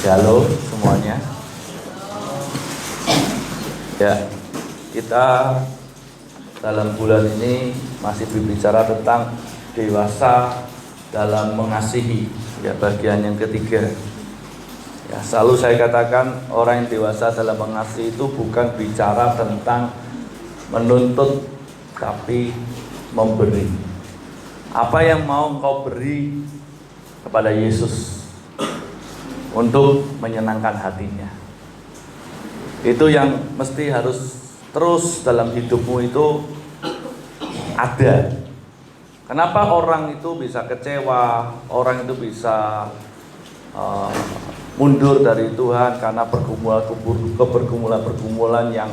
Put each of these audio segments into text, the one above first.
Halo semuanya. Ya, kita dalam bulan ini masih berbicara tentang dewasa dalam mengasihi. Ya, bagian yang ketiga. Ya, selalu saya katakan orang yang dewasa dalam mengasihi itu bukan bicara tentang menuntut, tapi memberi. Apa yang mau engkau beri kepada Yesus untuk menyenangkan hatinya, itu yang mesti harus terus dalam hidupmu itu ada. Kenapa orang itu bisa kecewa, orang itu bisa mundur dari Tuhan karena pergumulan-pergumulan yang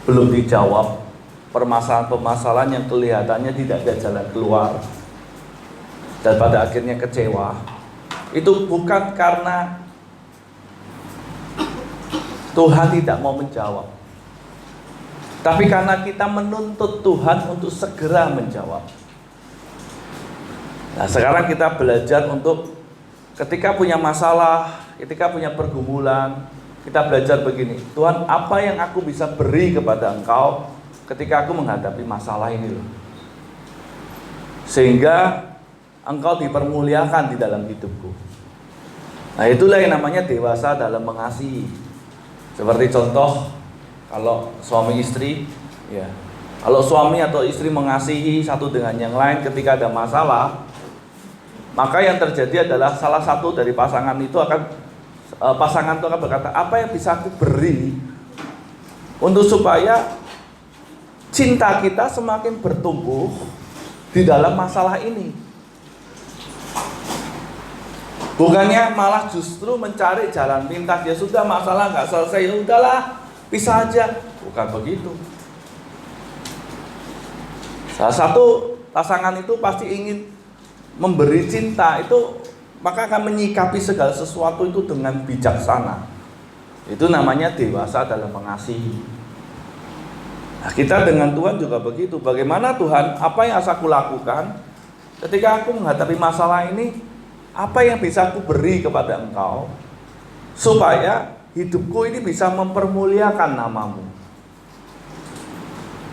belum dijawab, permasalahan-permasalahan yang kelihatannya tidak ada jalan keluar, dan pada akhirnya kecewa. Itu bukan karena Tuhan tidak mau menjawab, tapi karena kita menuntut Tuhan untuk segera menjawab. Nah, sekarang kita belajar untuk ketika punya masalah, ketika punya pergumulan, kita belajar begini, Tuhan, apa yang aku bisa beri kepada Engkau ketika aku menghadapi masalah ini loh, sehingga Engkau dipermuliakan di dalam hidupku. Nah, itulah yang namanya dewasa dalam mengasihi. Seperti contoh, kalau suami istri, ya, kalau suami atau istri mengasihi satu dengan yang lain ketika ada masalah, maka yang terjadi adalah salah satu dari pasangan itu akan berkata, apa yang bisa aku beri untuk supaya cinta kita semakin bertumbuh di dalam masalah ini. Bukannya malah justru mencari jalan pintas, ya sudah masalah nggak selesai, ya udahlah pisah aja. Bukan begitu. Salah satu pasangan itu pasti ingin memberi cinta, itu maka akan menyikapi segala sesuatu itu dengan bijaksana. Itu namanya dewasa dalam mengasihi. Nah, kita dengan Tuhan juga begitu. Bagaimana Tuhan, apa yang harus aku lakukan ketika aku menghadapi masalah ini? Apa yang bisa aku beri kepada Engkau supaya hidupku ini bisa mempermuliakan namamu,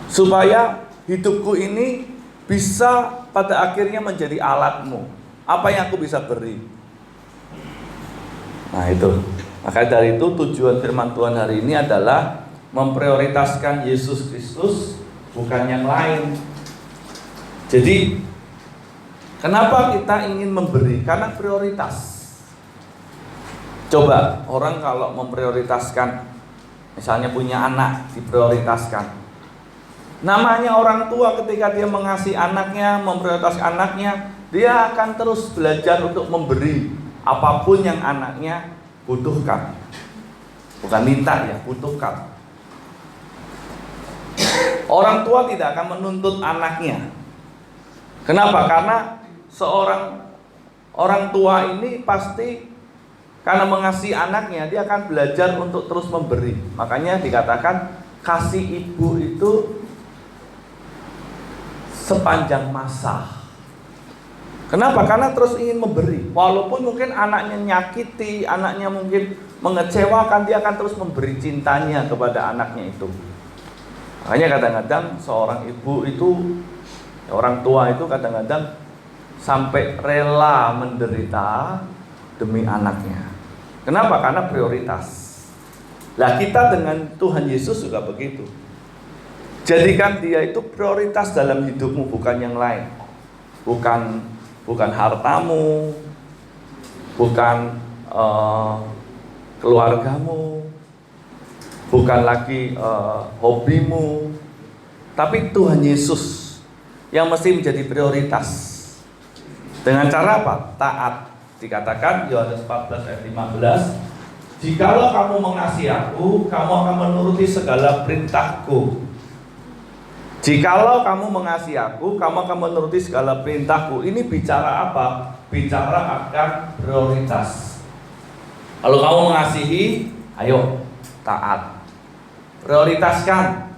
supaya hidupku ini bisa pada akhirnya menjadi alatmu. Apa yang aku bisa beri? Nah, itu. Maka dari itu tujuan firman Tuhan hari ini adalah memprioritaskan Yesus Kristus, bukan yang lain. Jadi kenapa kita ingin memberi? Karena prioritas. Coba orang kalau memprioritaskan, misalnya punya anak, diprioritaskan. Namanya orang tua ketika dia mengasihi anaknya, memprioritaskan anaknya, dia akan terus belajar untuk memberi apapun yang anaknya butuhkan. Bukan minta ya, butuhkan. Orang tua tidak akan menuntut anaknya. Kenapa? Karena seorang orang tua ini pasti karena mengasihi anaknya, dia akan belajar untuk terus memberi. Makanya dikatakan kasih ibu itu sepanjang masa. Kenapa? Karena terus ingin memberi. Walaupun mungkin anaknya nyakiti, anaknya mungkin mengecewakan, dia akan terus memberi cintanya kepada anaknya itu. Makanya kadang-kadang seorang ibu itu, orang tua itu kadang-kadang sampai rela menderita demi anaknya. Kenapa? Karena prioritas. Lah, kita dengan Tuhan Yesus juga begitu. Jadikan dia itu prioritas dalam hidupmu, bukan yang lain. Bukan hartamu, bukan keluargamu, bukan lagi hobimu, tapi Tuhan Yesus yang mesti menjadi prioritas. Dengan cara apa? Taat. Dikatakan Yohanes 14 ayat 15, jikalau kamu mengasihi aku, kamu akan menuruti segala perintahku. Jikalau kamu mengasihi aku, kamu akan menuruti segala perintahku. Ini bicara apa? Bicara akan prioritas. Kalau kamu mengasihi, ayo taat. Prioritaskan.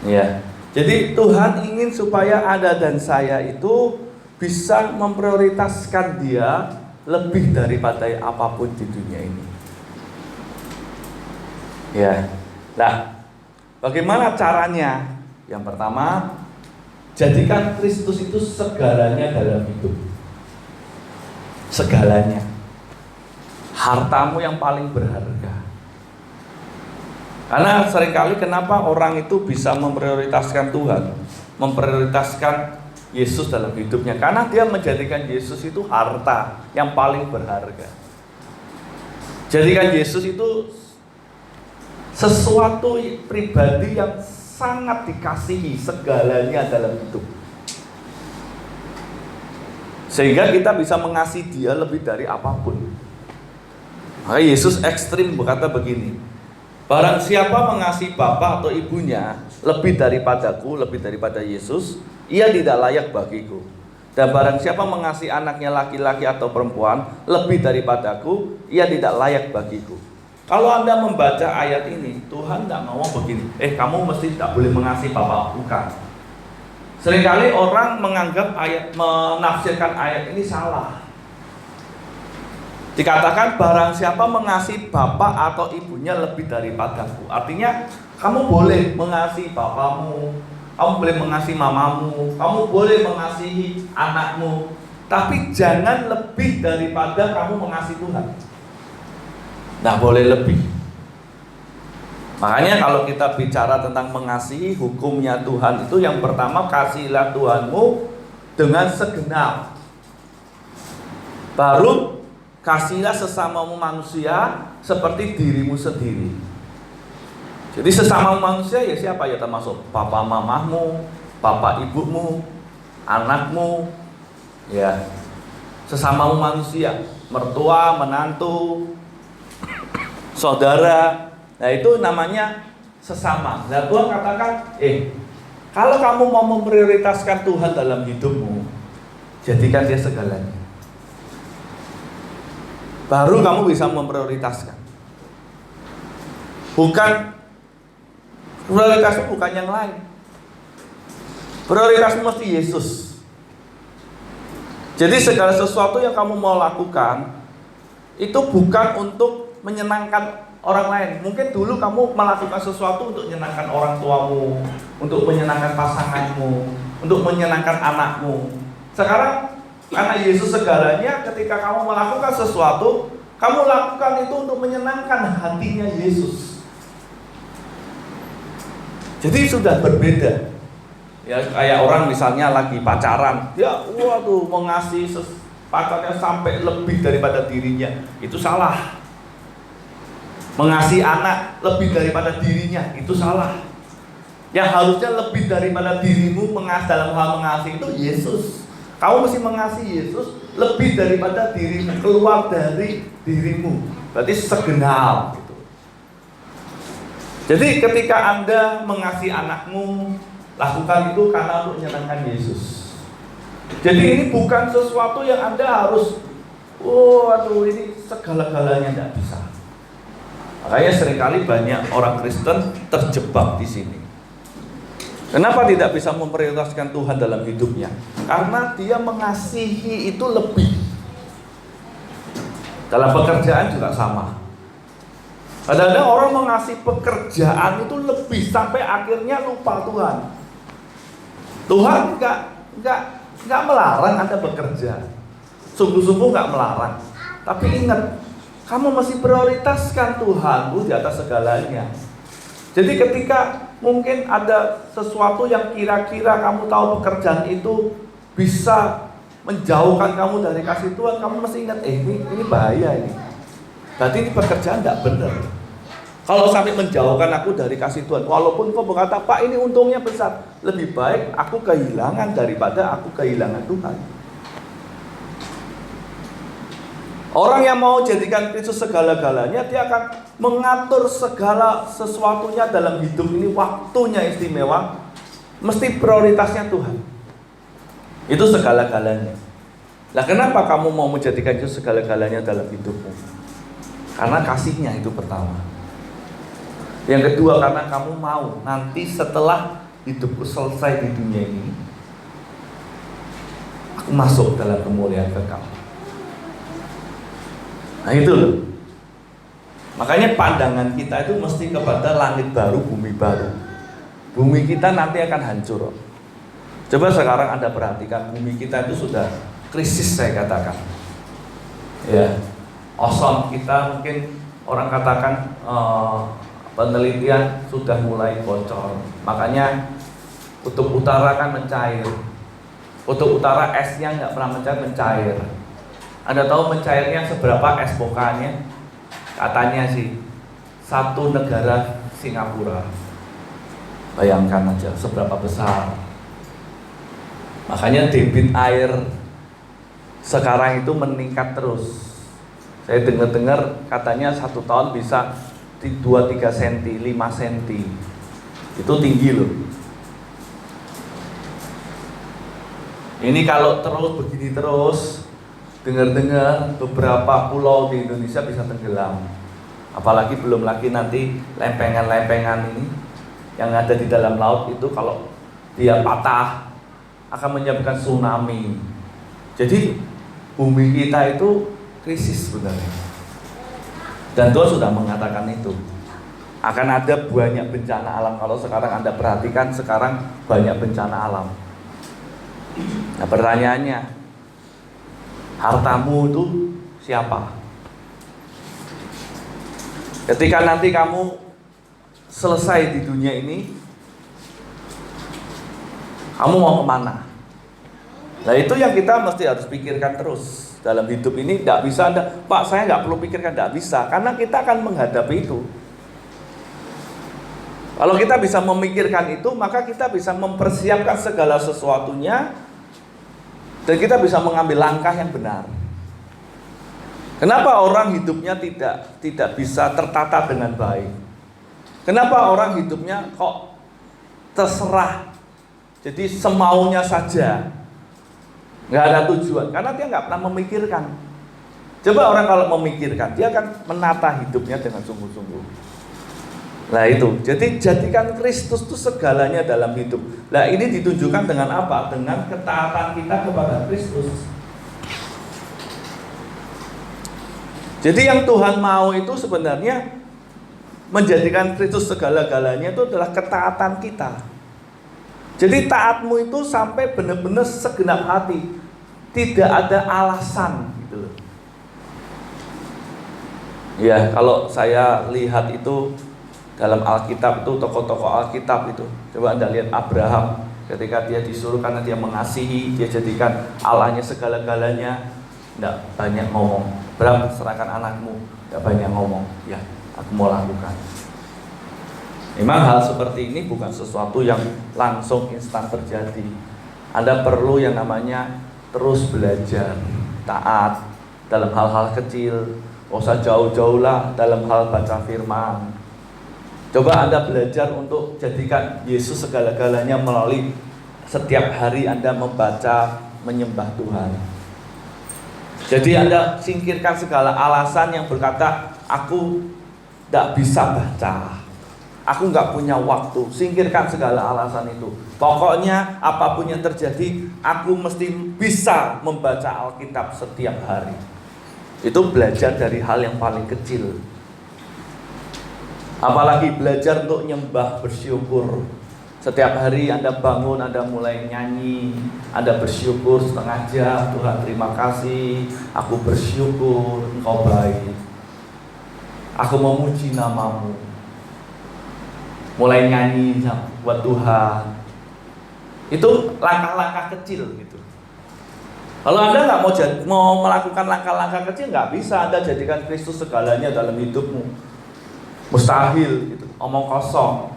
Ya. Jadi Tuhan ingin supaya Anda dan saya itu bisa memprioritaskan dia lebih daripada apapun di dunia ini. Ya. Nah, bagaimana caranya? Yang pertama, jadikan Kristus itu segalanya dalam hidup. Segalanya. Hartamu yang paling berharga. Karena seringkali kenapa orang itu bisa memprioritaskan Tuhan, memprioritaskan Yesus dalam hidupnya, karena dia menjadikan Yesus itu harta yang paling berharga. Jadikan Yesus itu sesuatu pribadi yang sangat dikasihi, segalanya dalam hidup. Sehingga kita bisa mengasihi dia lebih dari apapun. Maka Yesus ekstrim berkata begini, barang siapa mengasihi bapak atau ibunya lebih daripadaku, lebih daripada Yesus, ia tidak layak bagiku. Dan barang siapa mengasihi anaknya laki-laki atau perempuan lebih daripadaku, ia tidak layak bagiku. Kalau Anda membaca ayat ini, Tuhan tidak ngomong begini, kamu mesti tidak boleh mengasihi bapak, bukan. Seringkali orang menganggap menafsirkan ayat ini salah. Dikatakan barang siapa mengasihi bapak atau ibunya lebih daripadaku. Artinya kamu boleh mengasihi bapakmu, kamu boleh mengasihi mamamu, kamu boleh mengasihi anakmu, tapi jangan lebih daripada kamu mengasihi Tuhan. Nah, boleh lebih. Makanya kalau kita bicara tentang mengasihi, hukumnya Tuhan itu yang pertama, kasihilah Tuhanmu dengan segenap. Baru kasihilah sesamamu manusia seperti dirimu sendiri. Jadi sesama manusia ya siapa? Ya termasuk papa mamahmu, bapak ibumu, anakmu, ya sesamamu manusia, mertua, menantu, saudara. Nah itu namanya sesama. Nah Tuhan katakan, kalau kamu mau memprioritaskan Tuhan dalam hidupmu, jadikan dia segalanya. Baru kamu bisa memprioritaskan. Prioritasmu bukan yang lain. Prioritasmu mesti Yesus. Jadi segala sesuatu yang kamu mau lakukan itu bukan untuk menyenangkan orang lain. Mungkin dulu kamu melakukan sesuatu untuk menyenangkan orang tuamu, untuk menyenangkan pasanganmu, untuk menyenangkan anakmu. Sekarang karena Yesus segalanya, ketika kamu melakukan sesuatu, kamu lakukan itu untuk menyenangkan hatinya Yesus. Jadi sudah berbeda. Ya kayak orang misalnya lagi pacaran, dia mengasihi pacarnya sampai lebih daripada dirinya, itu salah. Mengasihi anak lebih daripada dirinya, itu salah. Yang harusnya lebih daripada dirimu dalam hal mengasihi itu Yesus. Kamu mesti mengasihi Yesus lebih daripada dirimu, keluar dari dirimu. Berarti segenap gitu. Jadi ketika Anda mengasihi anakmu, lakukan itu karena untuk menyenangkan Yesus. Jadi ini bukan sesuatu yang Anda harus ini segala-galanya, tidak bisa. Makanya seringkali banyak orang Kristen terjebak di sini. Kenapa tidak bisa memprioritaskan Tuhan dalam hidupnya? Karena dia mengasihi itu lebih. Dalam pekerjaan juga sama. Kadang-kadang orang mengasihi pekerjaan itu lebih sampai akhirnya lupa Tuhan. Tuhan nggak melarang Anda bekerja, sungguh-sungguh nggak melarang. Tapi ingat, kamu mesti prioritaskan Tuhanmu di atas segalanya. Jadi ketika mungkin ada sesuatu yang kira-kira kamu tahu pekerjaan itu bisa menjauhkan kamu dari kasih Tuhan, kamu mesti ingat, ini bahaya ini. Berarti ini pekerjaan tidak benar. Kalau sampai menjauhkan aku dari kasih Tuhan, walaupun kau berkata, Pak ini untungnya besar, lebih baik aku kehilangan daripada aku kehilangan Tuhan. Orang yang mau jadikan Kristus segala-galanya, dia akan mengatur segala sesuatunya dalam hidup ini, waktunya istimewa, mesti prioritasnya Tuhan. Itu segala-galanya. Nah, kenapa kamu mau menjadikan itu segala-galanya dalam hidupmu? Karena kasihnya itu pertama. Yang kedua, karena kamu mau nanti setelah hidupku selesai di dunia ini, aku masuk dalam kemuliaan kekal. Nah itu loh. Makanya pandangan kita itu mesti kepada langit baru, bumi baru. Bumi kita nanti akan hancur. Coba sekarang Anda perhatikan, bumi kita itu sudah krisis, saya katakan. Ya, ozon kita mungkin orang katakan penelitian sudah mulai bocor. Makanya kutub utara kan mencair. Kutub utara esnya nggak pernah mencair. Anda tahu mencairnya seberapa es bokanya? Katanya sih 1 negara Singapura. Bayangkan aja seberapa besar. Makanya debit air sekarang itu meningkat terus. Saya dengar katanya 1 tahun bisa 2-3 cm, 5 cm. Itu tinggi loh. Ini kalau terus begini terus, dengar-dengar beberapa pulau di Indonesia bisa tenggelam. Apalagi belum lagi nanti lempengan-lempengan ini yang ada di dalam laut itu kalau dia patah akan menyebabkan tsunami. Jadi bumi kita itu krisis sebenarnya. Dan Tuhan sudah mengatakan itu. Akan ada banyak bencana alam. Kalau sekarang Anda perhatikan, sekarang banyak bencana alam. Nah pertanyaannya, hartamu itu siapa? Ketika nanti kamu selesai di dunia ini, kamu mau kemana? Nah itu yang kita mesti harus pikirkan terus. Dalam hidup ini tidak bisa Anda, Pak saya nggak perlu pikirkan, tidak bisa. Karena kita akan menghadapi itu. Kalau kita bisa memikirkan itu, maka kita bisa mempersiapkan segala sesuatunya. Dan kita bisa mengambil langkah yang benar. Kenapa orang hidupnya tidak bisa tertata dengan baik? Kenapa orang hidupnya kok terserah? Jadi semaunya saja, nggak ada tujuan. Karena dia nggak pernah memikirkan. Coba orang kalau memikirkan, dia akan menata hidupnya dengan sungguh-sungguh. Nah itu, jadi jadikan Kristus itu segalanya dalam hidup. Nah ini ditunjukkan dengan apa? Dengan ketaatan kita kepada Kristus. Jadi yang Tuhan mau itu sebenarnya menjadikan Kristus segala-galanya itu adalah ketaatan kita. Jadi taatmu itu sampai benar-benar segenap hati, tidak ada alasan gitu loh. Ya kalau saya lihat itu dalam Alkitab itu, tokoh-tokoh Alkitab itu, coba Anda lihat Abraham ketika dia disuruh karena dia mengasihi, dia jadikan Allahnya segala-galanya, tidak banyak ngomong. Abraham, serahkan anakmu, tidak banyak ngomong. Ya, aku mau lakukan. Memang hal seperti ini bukan sesuatu yang langsung instan terjadi. Anda perlu yang namanya terus belajar, taat dalam hal-hal kecil, nggak usah jauh-jauh lah dalam hal baca firman. Coba Anda belajar untuk jadikan Yesus segala-galanya melalui setiap hari Anda membaca, menyembah Tuhan. Jadi Anda singkirkan segala alasan yang berkata, aku tidak bisa baca, aku nggak punya waktu. Singkirkan segala alasan itu. Pokoknya apapun yang terjadi, aku mesti bisa membaca Alkitab setiap hari. Itu belajar dari hal yang paling kecil. Apalagi belajar untuk nyembah, bersyukur. Setiap hari Anda bangun, Anda mulai nyanyi, Anda bersyukur setengah jam. Tuhan terima kasih, aku bersyukur Engkau baik, aku memuji namamu. Mulai nyanyi buat Tuhan. Itu langkah-langkah kecil gitu. Kalau Anda nggak mau melakukan langkah-langkah kecil, nggak bisa Anda jadikan Kristus segalanya dalam hidupmu. Mustahil gitu, omong kosong.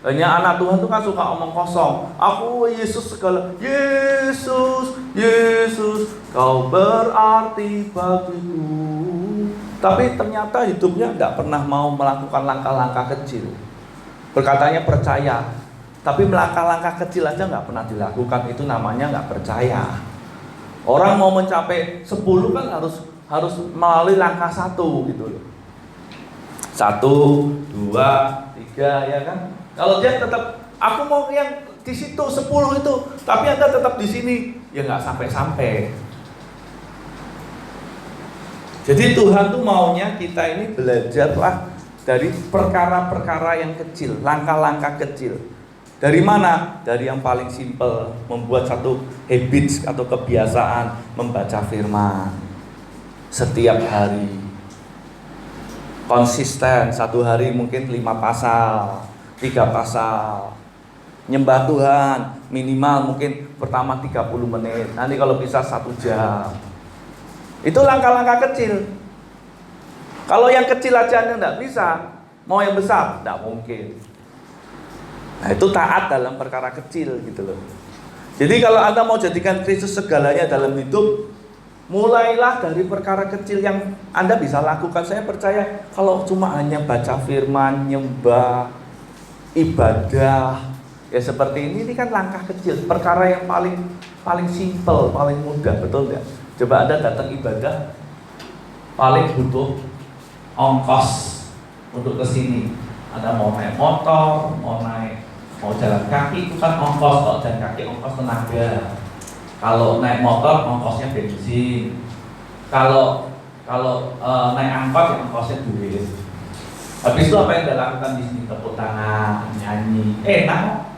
Hanya anak Tuhan itu kan suka omong kosong. Aku Yesus segala, Yesus, Yesus, kau berarti bagiku. Tapi ternyata hidupnya tidak pernah mau melakukan langkah-langkah kecil. Berkatanya percaya, tapi langkah-langkah kecil aja nggak pernah dilakukan. Itu namanya nggak percaya. Orang mau mencapai 10 kan harus melalui langkah 1 gitu loh. 1, 2, 3 ya kan. Kalau dia tetap aku mau yang di situ 10 itu, tapi Anda tetap di sini, ya nggak sampai-sampai. Jadi Tuhan tuh maunya kita ini belajarlah dari perkara-perkara yang kecil, langkah-langkah kecil. Dari mana? Dari yang paling simpel, membuat satu habits atau kebiasaan membaca firman setiap hari. Konsisten, satu hari mungkin 5 pasal, 3 pasal. Nyembah Tuhan minimal mungkin pertama 30 menit, nanti kalau bisa 1 jam. Itu langkah-langkah kecil. Kalau yang kecil aja Anda tidak bisa, mau yang besar tidak mungkin. Nah, itu taat dalam perkara kecil gitu loh. Jadi kalau Anda mau jadikan Kristus segalanya dalam hidup, mulailah dari perkara kecil yang Anda bisa lakukan. Saya percaya kalau cuma hanya baca firman, nyembah, ibadah, ya seperti ini kan langkah kecil, perkara yang paling simple, paling mudah, betul nggak? Coba Anda datang ibadah, paling butuh ongkos untuk kesini. Anda mau naik motor, mau jalan kaki, itu kan ongkos. Kalau jalan kaki ongkos tenaga. Kalau naik motor ongkosnya bensin. Kalau naik angkot ya ongkosnya duit. Habis itu apa yang Anda lakukan di sini? Tepuk tangan, nyanyi. Enak,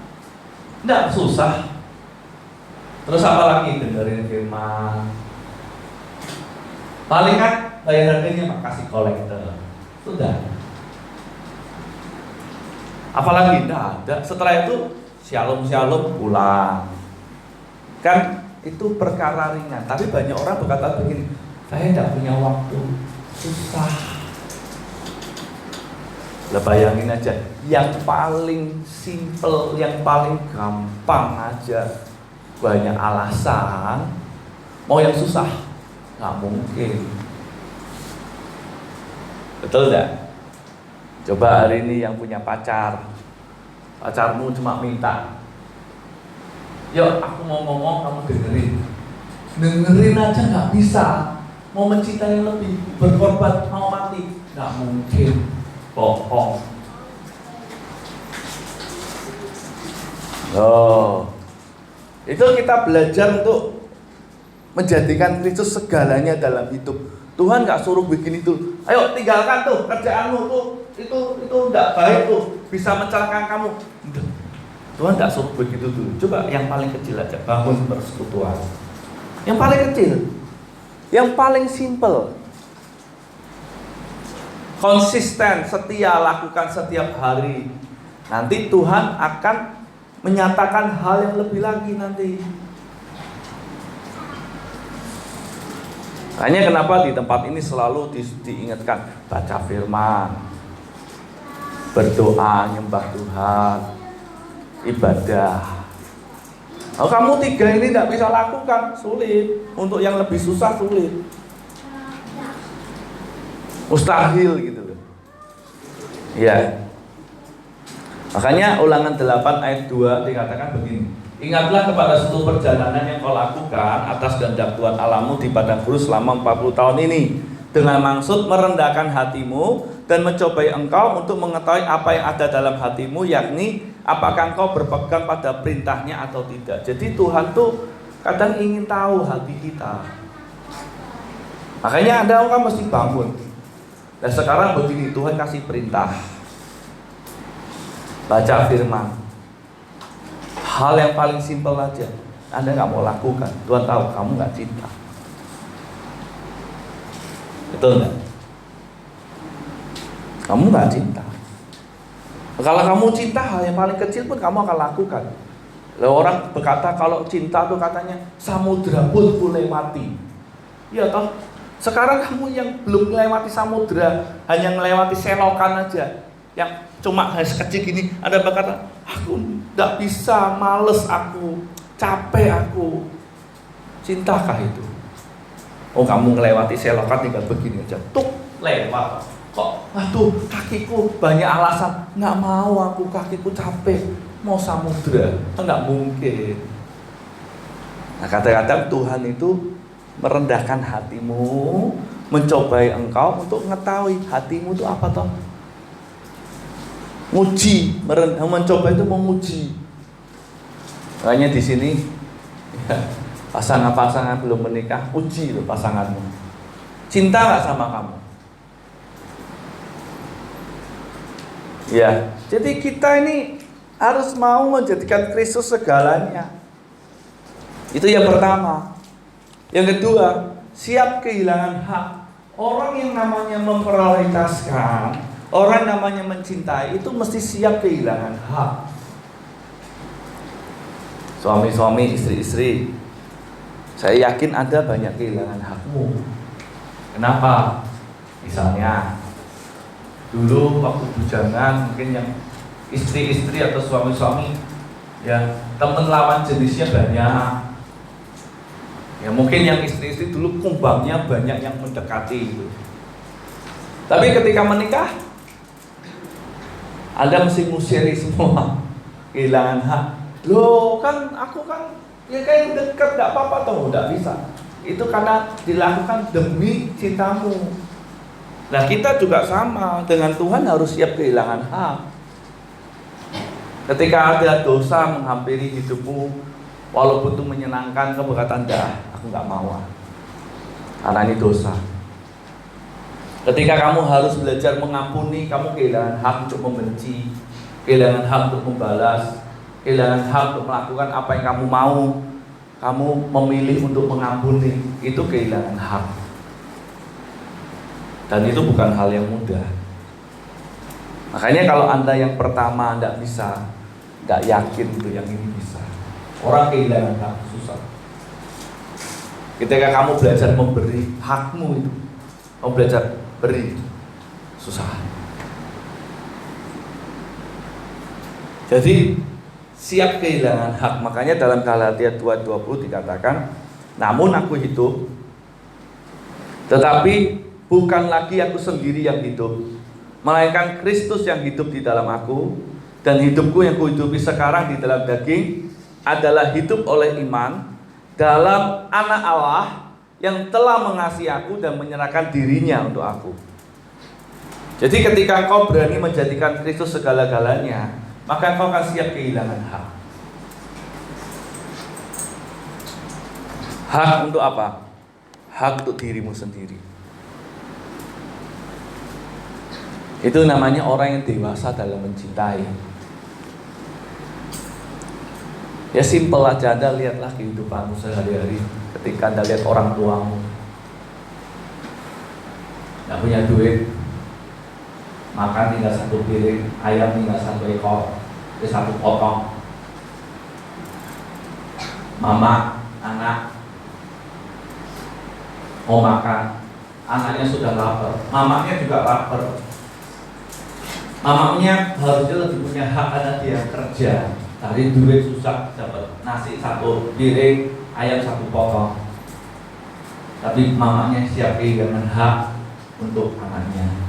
enggak susah. Terus apa lagi? Dengerin firman. Paling kan bayar harganya kasih kolektor. Sudah. Apalagi enggak ada. Setelah itu shalom pulang. Kan itu perkara ringan. Tapi banyak orang berkata begini, saya tidak punya waktu, susah. Lah bayangin aja, yang paling simple, yang paling gampang aja banyak alasan. Mau yang susah, nggak mungkin. Betul nggak? Coba hari ini yang punya pacarmu cuma minta, yuk aku mau ngomong kamu dengerin aja nggak bisa. Mau mencintai lebih, berkorban, mau mati, nggak mungkin. Bohong. Itu kita belajar untuk menjadikan Kristus segalanya dalam hidup. Tuhan nggak suruh bikin itu. Ayo tinggalkan tuh kerjaanmu tuh, itu nggak baik tuh, bisa mencelakakan kamu. Tuhan nggak suruh begitu dulu. Coba yang paling kecil aja, bangun persekutuan. Yang paling kecil, yang paling simple, konsisten, setia, lakukan setiap hari. Nanti Tuhan akan menyatakan hal yang lebih lagi nanti. Makanya kenapa di tempat ini selalu diingatkan baca firman, berdoa, nyembah Tuhan, ibadah. Kalau kamu 3 ini tidak bisa lakukan, sulit. Untuk yang lebih susah sulit, mustahil gitu loh. Ya. Makanya Ulangan 8 ayat 2 dikatakan begini, ingatlah kepada suatu perjalanan yang kau lakukan atas kehendak Tuhan Allahmu di padang gurun selama 40 tahun ini, dengan maksud merendahkan hatimu dan mencobai engkau untuk mengetahui apa yang ada dalam hatimu, yakni apakah engkau berpegang pada perintahnya atau tidak. Jadi Tuhan tuh kadang ingin tahu hati kita. Makanya Anda kan mesti bangun. Dan sekarang begini, Tuhan kasih perintah, baca firman. Hal yang paling simpel aja, Anda nggak mau lakukan. Tuhan tahu kamu nggak cinta. Betul nggak? Kamu nggak cinta. Kalau kamu cinta, hal yang paling kecil pun kamu akan lakukan. Lalu orang berkata kalau cinta tuh katanya samudra pun boleh mati. Iya toh. Sekarang kamu yang belum melewati samudra, hanya melewati selokan aja, yang cuma sekecil gini, Anda berkata, aku nggak bisa, males aku, capek aku. Cintakah itu? Oh, kamu melewati selokan tinggal begini aja, tuk lewat. Kok, aduh, kakiku banyak alasan, nggak mau aku, kakiku capek, mau samudra, nggak mungkin. Nah, kadang-kadang Tuhan itu merendahkan hatimu, mencobai engkau untuk mengetahui hatimu itu apa toh. Muji, mencoba itu memuji. Makanya di sini ya, pasangan-pasangan belum menikah, uji loh pasanganmu. Cinta nggak sama kamu? Ya, jadi kita ini harus mau menjadikan Kristus segalanya. Itu yang pertama. Yang kedua, siap kehilangan hak. Orang yang namanya memprioritaskan, orang namanya mencintai, itu mesti siap kehilangan hak. Suami-suami, istri-istri, saya yakin Anda banyak kehilangan hakmu. Kenapa? Misalnya dulu waktu bujangan, mungkin yang istri-istri atau suami-suami ya teman lawan jenisnya banyak. Ya mungkin yang istri-istri dulu kumbangnya banyak yang mendekati gitu. Tapi ketika menikah, Anda mesti ngusiri semua, kehilangan hak. Loh kan aku kan ya kayak dekat, gak apa-apa toh, gak bisa. Itu karena dilakukan demi cintamu. Nah kita juga sama, dengan Tuhan harus siap kehilangan hak. Ketika ada dosa menghampiri hidupmu, walaupun itu menyenangkan, kamu berkata, aku gak mau, karena ini dosa. Ketika kamu harus belajar mengampuni, kamu kehilangan hak untuk membenci, kehilangan hak untuk membalas, kehilangan hak untuk melakukan apa yang kamu mau. Kamu memilih untuk mengampuni, itu kehilangan hak. Dan itu bukan hal yang mudah. Makanya kalau Anda yang pertama tidak bisa, tidak yakin tuh yang ini bisa. Orang kehilangan hak susah. Ketika kamu belajar memberi hakmu itu, kamu belajar beri, susah. Jadi siap kehilangan hak. Makanya dalam Galatia 2:20 dikatakan, namun aku hidup, tetapi bukan lagi aku sendiri yang hidup, melainkan Kristus yang hidup di dalam aku. Dan hidupku yang kuhidupi sekarang di dalam daging adalah hidup oleh iman dalam Anak Allah yang telah mengasihi aku dan menyerahkan dirinya untuk aku. Jadi ketika engkau berani menjadikan Kristus segala-galanya, maka engkau akan siap kehilangan hak. Hak untuk apa? Hak untuk dirimu sendiri. Itu namanya orang yang dewasa dalam mencintai. Ya simpel aja, Anda lihatlah kehidupanmu sehari-hari. Ketika Anda lihat orang tuamu nggak punya duit, makan tinggal satu piring, ayam tinggal satu ekor, satu potong. Mama, anak mau makan, anaknya sudah lapar, mamanya juga lapar. Mamanya harusnya lebih punya hak karena dia kerja, cari duit susah, dapat nasi satu piring, ayam satu potong. Tapi mamanya siap kehilangan hak untuk anaknya.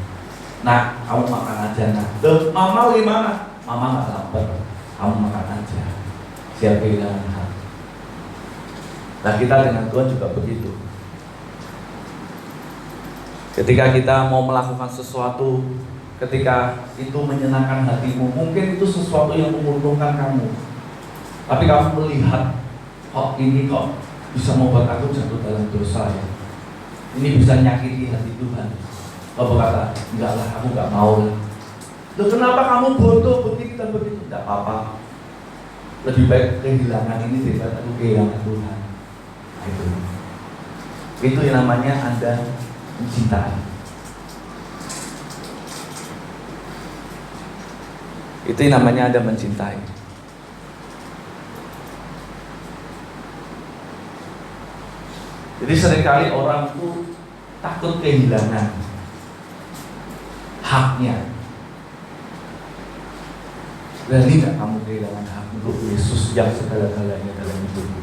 Nah, kamu makan aja nak. Loh, mama gimana? Mama nggak lapar, kamu makan aja. Siap kehilangan hak. Nah, kita dengan Tuhan juga begitu. Ketika kita mau melakukan sesuatu, ketika itu menyenangkan hatimu, mungkin itu sesuatu yang menguntungkan kamu, tapi kamu melihat, kok ini kok bisa membuat aku jatuh dalam dosa ya, ini bisa nyakiti hati Tuhan. Kau berkata, enggak lah, aku enggak mau lah. Loh, kenapa kamu bodoh begitu dan begitu? Enggak apa-apa, lebih baik kehilangan ini daripada aku kehilangan Tuhan. Nah, itu yang namanya Anda mencintai. Itu yang namanya Anda mencintai. Jadi seringkali orang itu takut kehilangan haknya. Berani gak kamu kehilangan hak untuk Yesus yang segala-galanya dalam hidupmu?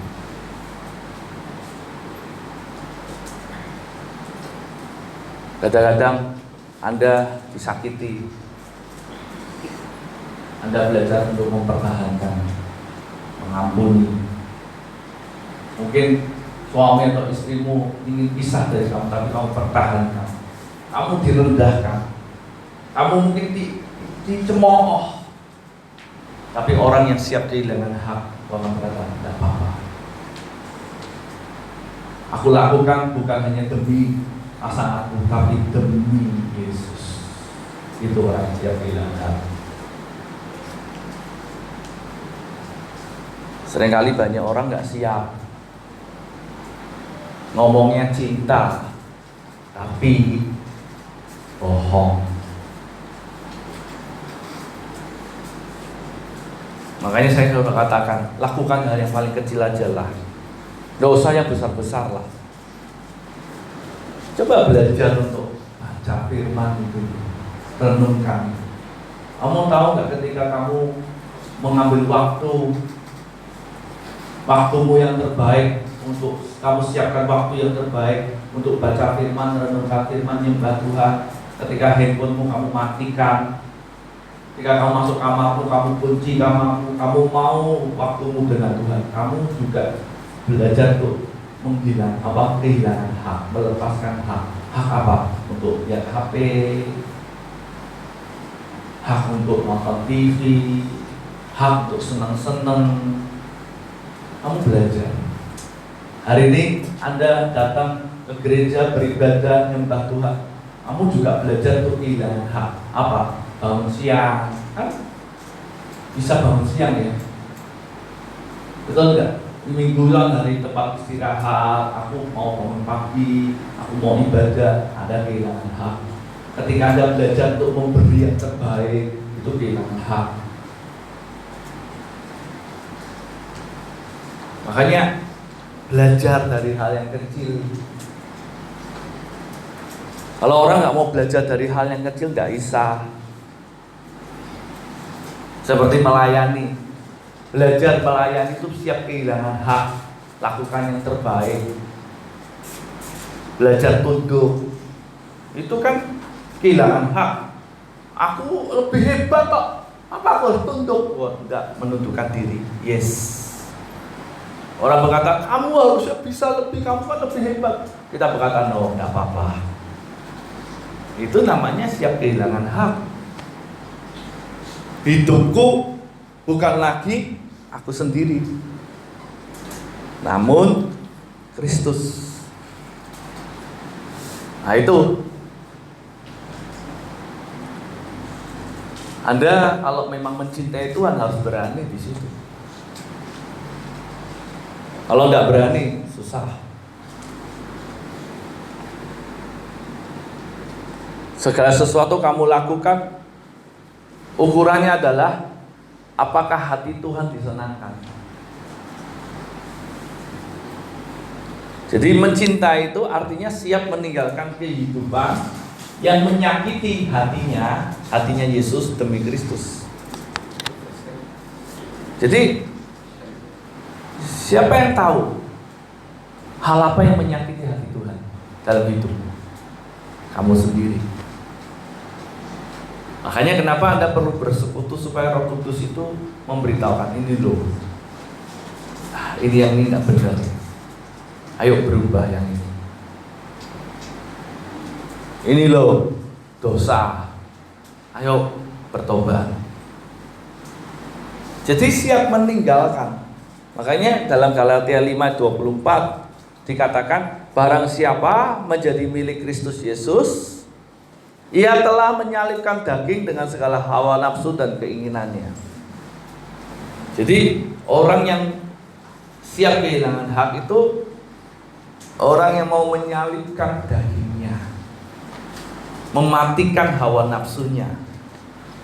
Kadang-kadang Anda disakiti, Anda belajar untuk mempertahankan, mengampuni. Mungkin suami atau istrimu ingin pisah dari kamu, tapi kamu pertahankan. Kamu direndahkan, kamu mungkin dicemooh, tapi orang yang siap kehilangan hak, Tuhan berkata, tidak apa-apa. Aku lakukan bukan hanya demi pasanganmu, tapi demi Yesus. Itu orang yang siap kehilangan hak. Seringkali banyak orang nggak siap, ngomongnya cinta, tapi bohong. Makanya saya selalu katakan, lakukan hal yang paling kecil aja lah, nggak usah yang besar-besar lah. Coba belajar untuk baca firman itu, renungkan. Kamu tahu nggak, ketika kamu mengambil waktumu yang terbaik, untuk kamu siapkan waktu yang terbaik untuk baca firman, renungkan firman, nyembah Tuhan. Ketika handphonemu kamu matikan, ketika kamu masuk kamarmu, kamu kunci kamarmu, kamu mau waktumu dengan Tuhan, kamu juga belajar untuk kehilangan hak, melepaskan hak. Hak apa? Untuk lihat HP, hak untuk nonton TV, hak untuk senang-senang. Kamu belajar. Hari ini Anda datang ke gereja, beribadah, nyembah Tuhan, kamu juga belajar untuk kehilangan hak. Apa? Bangun siang, kan bisa bangun siang ya, betul nggak? Mingguan dari tempat istirahat, aku mau bangun pagi, aku mau ibadah, ada kehilangan hak. Ketika Anda belajar untuk memberi yang terbaik, itu kehilangan hak. Makanya belajar dari hal yang kecil. Kalau orang nggak mau belajar dari hal yang kecil, nggak bisa. Seperti melayani, belajar melayani itu siap kehilangan hak, lakukan yang terbaik. Belajar tunduk, itu kan kehilangan hak. Aku lebih hebat kok, apa aku harus tunduk? Wah, enggak, menundukkan diri. Yes. Orang berkata, kamu harusnya bisa lebih, kamu kan lebih hebat. Kita berkata, no, enggak apa-apa. Itu namanya siap kehilangan hak. Hidupku bukan lagi aku sendiri, namun Kristus. Nah itu, Anda kalau memang mencintai Tuhan harus berani di situ. Kalau nggak berani, susah. Segala sesuatu kamu lakukan, ukurannya adalah apakah hati Tuhan disenangkan. Jadi mencintai itu artinya siap meninggalkan kehidupan yang menyakiti hatinya Yesus demi Kristus. Jadi siapa yang tahu hal apa yang menyakiti hati Tuhan dalam hidupmu? Kamu sendiri. Makanya kenapa Anda perlu bersekutu supaya Roh Kudus itu memberitahukan, ini loh, ini yang ini tidak benar. Ayo berubah yang ini. Ini loh dosa. Ayo bertobat. Jadi siap meninggalkan. Makanya dalam Galatia 5:24 dikatakan, barang siapa menjadi milik Kristus Yesus, ia telah menyalibkan daging dengan segala hawa nafsu dan keinginannya. Jadi orang yang siap kehilangan hak itu orang yang mau menyalibkan dagingnya, mematikan hawa nafsunya.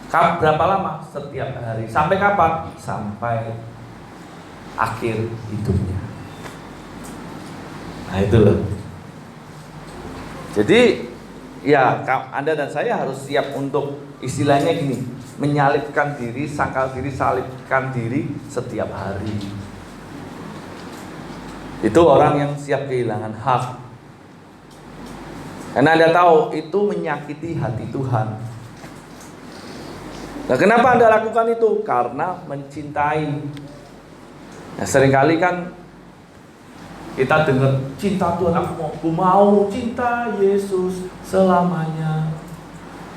Berapa lama? Setiap hari. Sampai kapan? Sampai akhir hidupnya. Nah itu loh. Jadi ya, Anda dan saya harus siap untuk istilahnya gini, menyalibkan diri, sangkal diri, salibkan diri setiap hari. Itu orang yang siap kehilangan hak. Karena Anda tahu itu menyakiti hati Tuhan. Nah, kenapa Anda lakukan itu? Karena mencintai. Nah, seringkali kan kita dengar cinta Tuhan, aku mau cinta Yesus selamanya.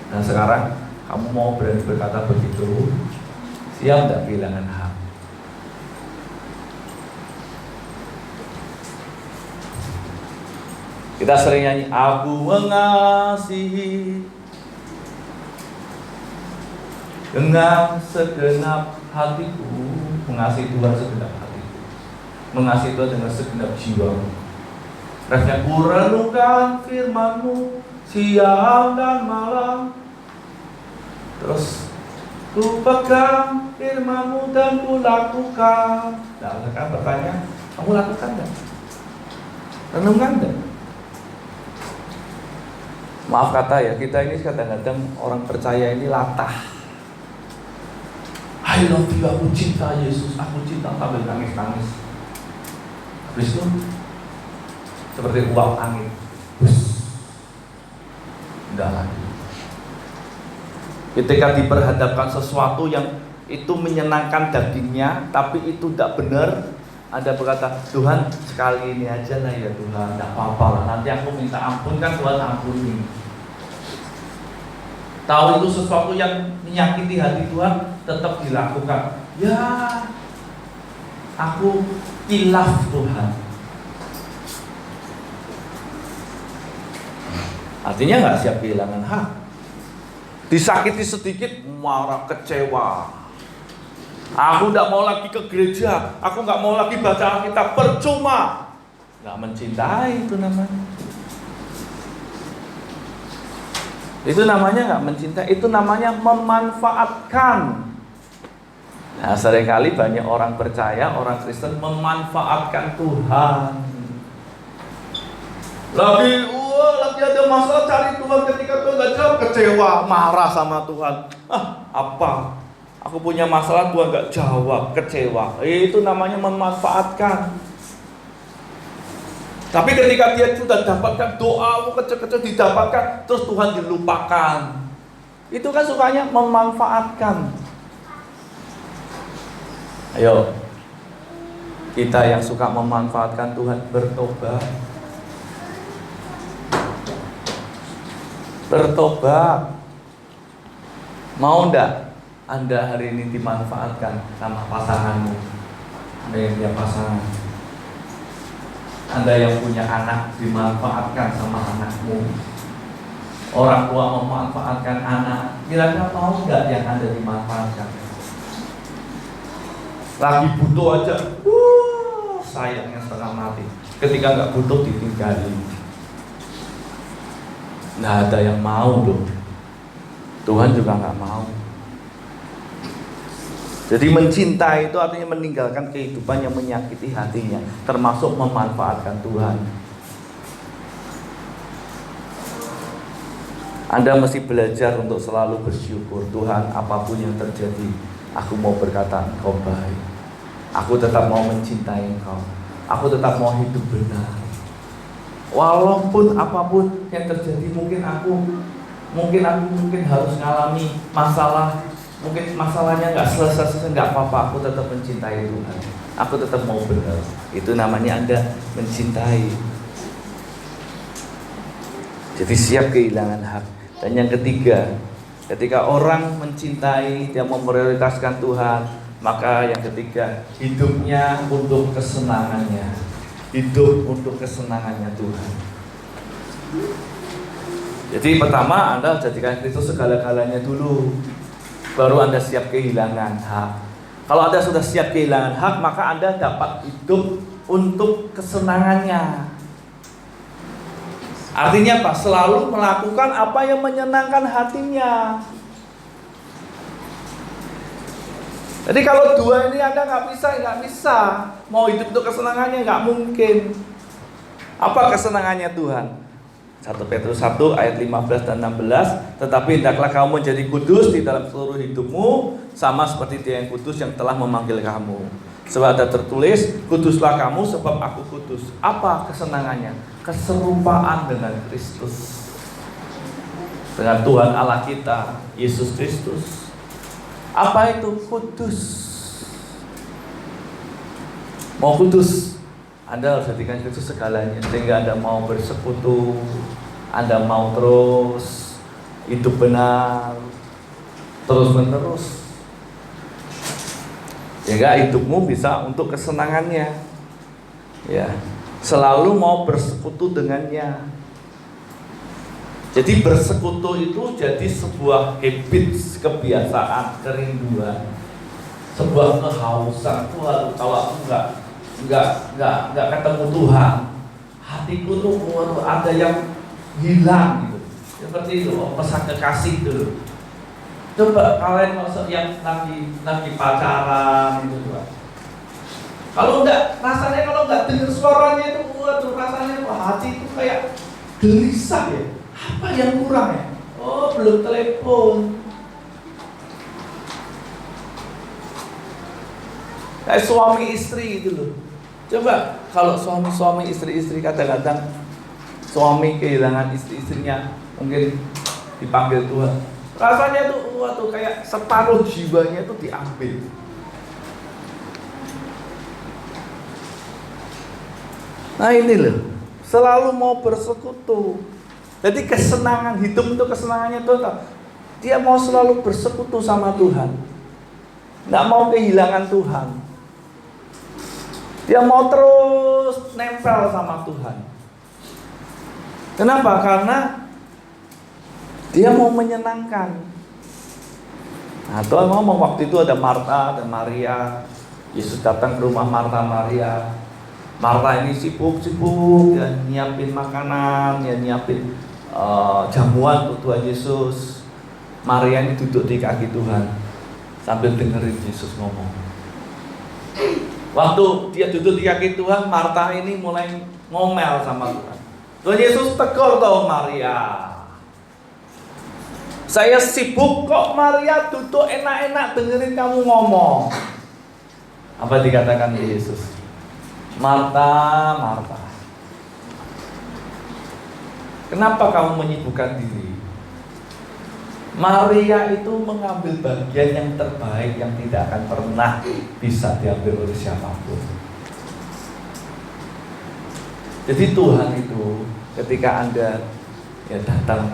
Dan sekarang kamu mau berani berkata begitu, siap tidak kehilangan hak? Kita sering nyanyi, aku mengasihi dengan segenap hatiku. Mengasihi Tuhan segenap hatiku, mengasihi Tuhan dengan segenap jiwamu. Refnya, ku renungkan firman-Mu siang dan malam. Terus, ku pegang firman-Mu dan ku lakukan. Nah, sekarang bertanya, kamu lakukan enggak? Renungkan enggak? Maaf kata ya, kita ini kadang-kadang orang percaya ini latah. I love you, aku cinta Yesus, aku cinta, sambil nangis-nangis. Habis itu seperti uap angin, enggak lagi. Ketika diperhadapkan sesuatu yang itu menyenangkan dagingnya, tapi itu tidak benar, Anda berkata, Tuhan sekali ini aja lah ya Tuhan, tidak apa-apa lah, nanti aku minta ampun kan Tuhan ampuni. Tahu itu sesuatu yang menyakiti hati Tuhan, tetap dilakukan. Ya, aku kilaf Tuhan. Artinya nggak siap kehilangan hak. Disakiti sedikit, marah, kecewa. Aku nggak mau lagi ke gereja, aku nggak mau lagi baca Alkitab, percuma. Nggak mencintai itu namanya. Itu namanya nggak mencintai, itu namanya memanfaatkan. Nah, seringkali banyak orang percaya, orang Kristen memanfaatkan Tuhan. Lagi ada masalah cari Tuhan, ketika Tuhan nggak jawab, kecewa, marah sama Tuhan. Apa? Aku punya masalah, Tuhan nggak jawab, kecewa. Itu namanya memanfaatkan. Tapi ketika dia sudah dapatkan doamu kecil-kecil didapatkan, terus Tuhan dilupakan. Itu kan sukanya memanfaatkan. Ayo, kita yang suka memanfaatkan Tuhan bertobat. Bertobat. Mau enggak Anda hari ini dimanfaatkan sama pasanganmu? Anda yang punya pasangan, Anda yang punya anak dimanfaatkan sama anakmu. Orang tua memanfaatkan anak. Kira-kira mau enggak yang Anda dimanfaatkan? Lagi butuh aja, sayangnya setengah mati. Ketika nggak butuh ditinggalin. Nggak ada yang mau loh. Tuhan juga nggak mau. Jadi mencintai itu artinya meninggalkan kehidupan yang menyakiti hatinya, termasuk memanfaatkan Tuhan. Anda mesti belajar untuk selalu bersyukur. Tuhan, apapun yang terjadi, aku mau berkata Engkau baik. Aku tetap mau mencintai Engkau. Aku tetap mau hidup benar. Walaupun apapun yang terjadi, mungkin aku harus mengalami masalah. Mungkin masalahnya nggak selesai, nggak apa-apa. Aku tetap mencintai Tuhan. Aku tetap mau benar. Itu namanya Anda mencintai. Jadi siap kehilangan hak. Dan yang ketiga, ketika orang mencintai, dia memprioritaskan Tuhan, maka yang ketiga, hidupnya untuk kesenangannya. Hidup untuk kesenangannya Tuhan. Jadi pertama, Anda jadikan Kristus segala-galanya dulu, baru Anda siap kehilangan hak. Kalau Anda sudah siap kehilangan hak, maka Anda dapat hidup untuk kesenangannya. Artinya apa? Selalu melakukan apa yang menyenangkan hatinya. Jadi kalau dua ini Anda nggak bisa. Mau hidup untuk kesenangannya nggak mungkin. Apa kesenangannya Tuhan? 1 Petrus 1 ayat 15 dan 16. Tetapi hendaklah kamu menjadi kudus di dalam seluruh hidupmu, sama seperti Dia yang kudus yang telah memanggil kamu. Sebab ada tertulis, kuduslah kamu sebab aku kudus. Apa kesenangannya? Keserupaan dengan Kristus, dengan Tuhan Allah kita, Yesus Kristus. Apa itu kudus? Mau kudus, Anda harus jadikan Kristus segalanya, sehingga Anda mau bersekutu, Anda mau terus hidup benar, terus menerus, sehingga hidupmu bisa untuk kesenangannya. Ya, selalu mau bersekutu dengannya. Jadi bersekutu itu jadi sebuah habit, kebiasaan, kerinduan, sebuah kehausan. Tuhan, kalau aku nggak ketemu Tuhan, hatiku tuh ada yang hilang gitu. Seperti itu, pesan kekasih dulu. Coba kalian yang lagi pacaran itu Tuhan. Kalau rasanya kalau nggak dengar suaranya itu, waduh rasanya hati itu kayak gelisah ya. Apa yang kurang ya? Oh, belum telepon. Kayak suami istri gitu loh. Coba kalau suami istri kadang-kadang suami kehilangan istri-istrinya, mungkin dipanggil Tuhan. Rasanya tuh waduh kayak separuh jiwanya tuh diambil. Nah ini loh, selalu mau bersekutu. Jadi kesenangan hidup itu kesenangannya total. Dia mau selalu bersekutu sama Tuhan, nggak mau kehilangan Tuhan. Dia mau terus nempel sama Tuhan. Kenapa? Karena dia mau menyenangkan. Nah, Tuhan ngomong waktu itu ada Marta dan Maria. Yesus datang ke rumah Marta Maria. Marta ini sibuk ya, nyiapin makanan, ya nyiapin jamuan untuk Tuhan Yesus. Maria ini duduk di kaki Tuhan sambil dengerin Yesus ngomong. Waktu dia duduk di kaki Tuhan, Marta ini mulai ngomel sama Tuhan. Tuhan Yesus tegur tuh Maria. Saya sibuk kok Maria duduk enak-enak dengerin kamu ngomong. Apa dikatakan Yesus? Marta, Marta, kenapa kamu menyibukkan diri? Maria itu mengambil bagian yang terbaik yang tidak akan pernah bisa diambil oleh siapapun. Jadi Tuhan itu ketika Anda datang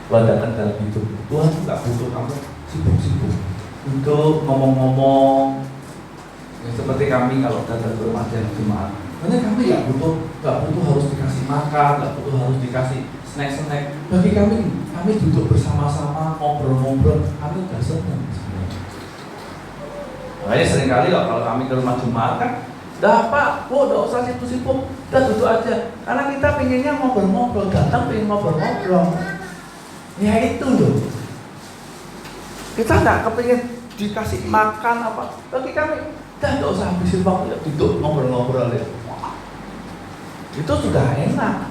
dalam hidup, Tuhan tidak butuh kamu sibuk-sibuk untuk ngomong-ngomong. Ya, seperti kami kalau datang ke rumah jemaat, karena kami nggak butuh harus dikasih makan, nggak butuh harus dikasih snack. Bagi kami duduk bersama-sama, ngobrol-ngobrol, kami udah senang sebenarnya. Makanya seringkali kalau kami ke rumah jemaat kan, udah usah sibuk-sibuk, udah duduk aja. Karena kita pengennya ngobrol-ngobrol, datang pengen ngobrol-ngobrol. Ya itu loh. Kita nggak kepingin dikasih makan apa. Bagi kami, nggak usah habisin waktu, duduk ngobrol-ngobrol ya. Itu sudah enak.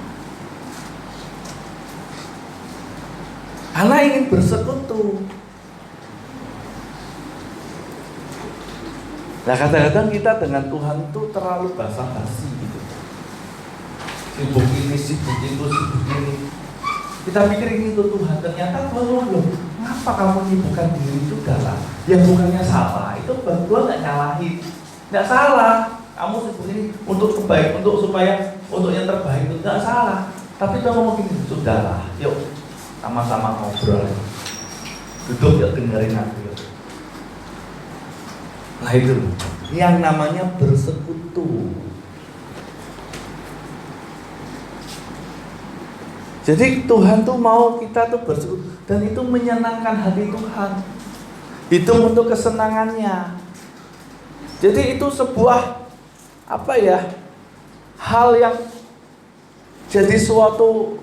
Karena ingin bersekutu. Nah kadang-kadang kita dengan Tuhan itu terlalu basa-basi gitu. Sibuk ini, sibuk itu, sibuk ini. Kita pikir ini itu Tuhan, ternyata Tuhan loh. Ngapa kamu menyibukkan diri itu dalam? Yang bukannya salah, itu Tuhan nggak nyalahin, nggak salah. Kamu sibuk ini untuk kebaikan, untuk yang terbaik itu nggak salah. Tapi Tuhan ngomong gini, sudahlah, yuk sama-sama ngobrol, duduk ya dengerin aku. Nah itu yang namanya bersekutu. Jadi Tuhan tuh mau kita tuh bersekutu, dan itu menyenangkan hati Tuhan. Itu untuk kesenangannya. Jadi itu sebuah hal yang jadi suatu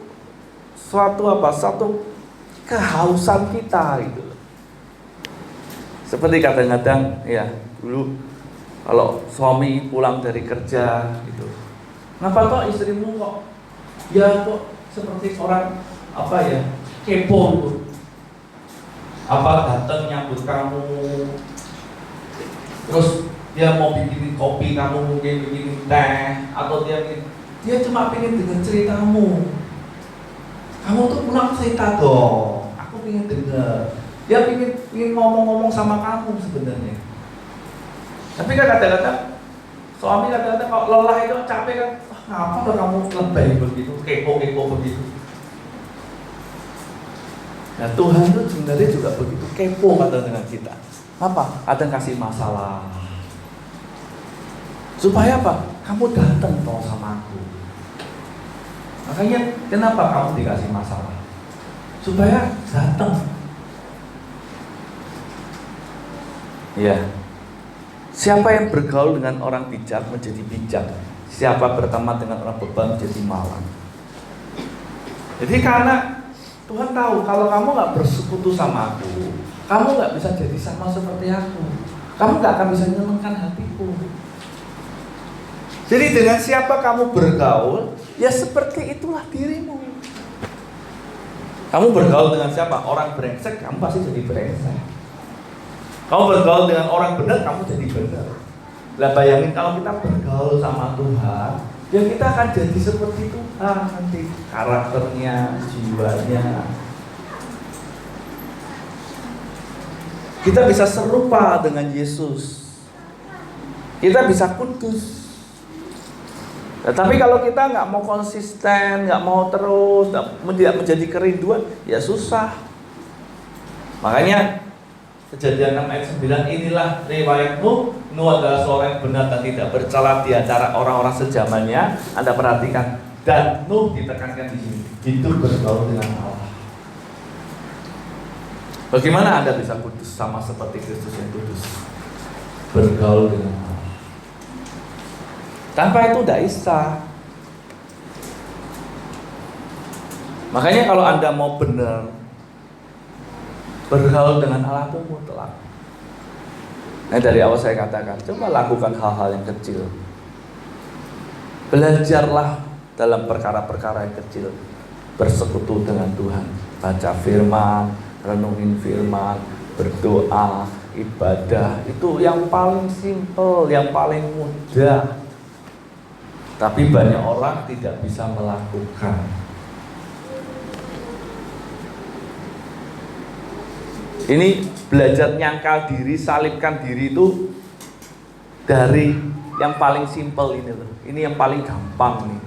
kehausan kita gitu. Seperti kadang-kadang ya dulu kalau suami pulang dari kerja gitu, kenapa kok istrimu kok seperti orang kepo gitu, datang nyambut kamu, terus dia mau bikinin kopi, kamu mungkin bikinin teh, atau dia cuma pengen dengar ceritamu. Kamu tuh pulang cerita dong, aku pengen dengar. Dia pengen ngomong-ngomong sama kamu sebenarnya. Tapi kan kadang-kadang suami kalau lelah itu capek kan, ngapa kamu lebay begitu, kepo-kepo begitu. Nah Tuhan itu sebenarnya juga begitu kepo kadang dengan kita. Apa? Kadang kasih masalah. Supaya apa? kamu datang toh sama aku. Makanya kenapa kamu dikasih masalah? Supaya datang. Ya. Siapa yang bergaul dengan orang bijak menjadi bijak. Siapa berteman dengan orang bebal menjadi malang. Jadi karena Tuhan tahu kalau kamu nggak bersekutu sama aku, kamu nggak bisa jadi sama seperti aku. Kamu nggak akan bisa menyenangkan hatiku. Jadi dengan siapa kamu bergaul, ya seperti itulah dirimu. Kamu bergaul dengan siapa? Orang brengsek, kamu pasti jadi brengsek. Kamu bergaul dengan orang benar, kamu jadi benar. Lah bayangin kalau kita bergaul sama Tuhan, ya kita akan jadi seperti Tuhan nanti. Karakternya, jiwanya. Kita bisa serupa dengan Yesus. Kita bisa kudus. Nah, tapi kalau kita nggak mau konsisten, nggak mau terus, tidak menjadi kerinduan, ya susah. Makanya Kejadian 6 ayat 9, inilah riwayatmu, Nuh adalah seorang yang benar dan tidak bercela di antara orang-orang sejamannya. Anda perhatikan, dan Nuh ditekankan di sini, hidup bergaul dengan Allah. Bagaimana Anda bisa kudus sama seperti Kristus yang kudus? Bergaul dengan Allah. Tanpa itu tidak bisa. Makanya kalau Anda mau benar bergaul dengan Allah itu mutlak. Nah, dari awal saya katakan, coba lakukan hal-hal yang kecil. Belajarlah dalam perkara-perkara yang kecil. Bersekutu dengan Tuhan. Baca firman, renungin firman, berdoa, ibadah. Itu yang paling simpel, yang paling mudah. Tapi banyak orang tidak bisa melakukan. Ini belajar nyangkal diri, salibkan diri itu dari yang paling simpel ini loh. Ini yang paling gampang nih.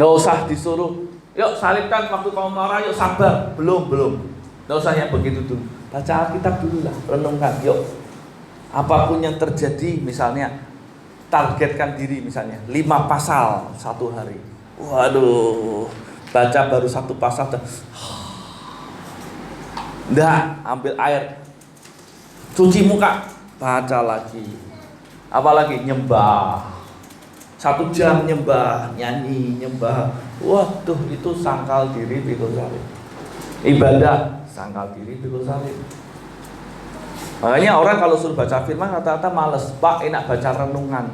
Nggak usah disuruh, yuk salibkan waktu kamu marah, yuk sabar. Belum. Nggak usah yang begitu dulu. Baca Alkitab dulu lah, renungkan. Yuk, apapun yang terjadi, misalnya targetkan diri misalnya 5 pasal satu hari. Waduh, baca baru 1 pasal Nggak, ambil air, cuci muka, baca lagi. Apalagi nyembah, 1 jam nyembah, nyanyi, nyembah. Waduh, itu sangkal diri pikul salib. Ibadah, sangkal diri pikul salib. Makanya orang kalau suruh baca firman rata-rata males. Pak, enak baca renungan.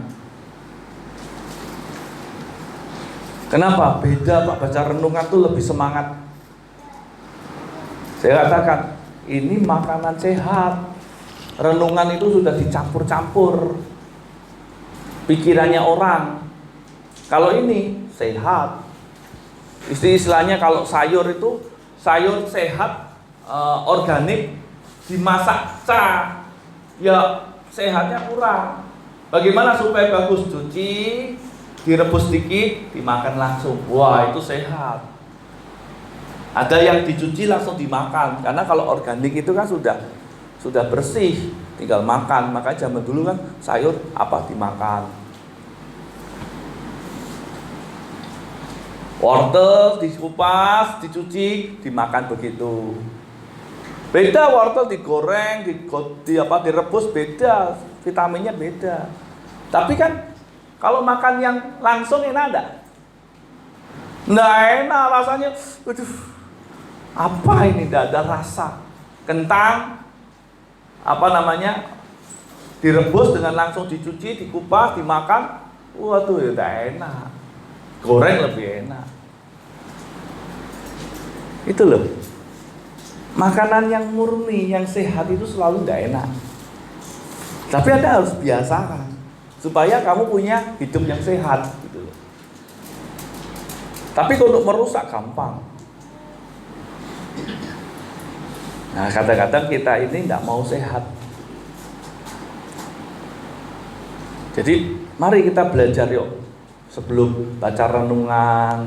Kenapa? Beda Pak, baca renungan tuh lebih semangat. Saya katakan, ini makanan sehat. Renungan itu sudah dicampur-campur pikirannya orang. Kalau ini sehat. Istilahnya kalau sayur itu sayur sehat, organik, dimasak ya sehatnya kurang. Bagaimana supaya bagus? Cuci, direbus dikit, dimakan langsung. Wah, itu sehat. Ada yang dicuci langsung dimakan, karena kalau organik itu kan sudah bersih, tinggal makan. Makanya zaman dulu kan sayur apa dimakan. Wortel dikupas, dicuci, dimakan begitu. Beda wortel digoreng, direbus, beda, vitaminnya beda. Tapi kan kalau makan yang langsung enak enggak? Nggak enak rasanya. Aduh, apa ini? Tidak ada rasa. Kentang direbus dengan langsung dicuci, dikupas, dimakan. Waduh, ya tidak enak. Goreng lebih enak. Itu loh. Makanan yang murni, yang sehat itu selalu tidak enak. Tapi Anda harus biasakan supaya kamu punya hidup yang sehat gitu loh. Tapi kalau untuk merusak gampang. Nah, kadang-kadang kita ini tidak mau sehat. Jadi mari kita belajar yuk. Sebelum baca renungan,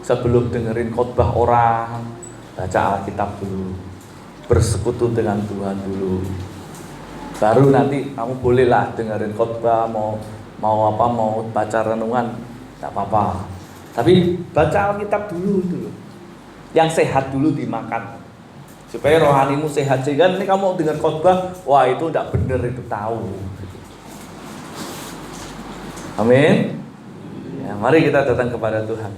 sebelum dengerin khotbah orang, baca Alkitab dulu. Bersekutu dengan Tuhan dulu. Baru nanti kamu bolehlah dengerin khotbah, mau Mau apa, mau baca renungan, tidak apa-apa. Tapi baca Alkitab dulu. Yang sehat dulu dimakan. Supaya rohanimu sehat. Sehingga ini kamu dengar khotbah, wah itu tidak benar, itu tahu. Amin. Ya, mari kita datang kepada Tuhan.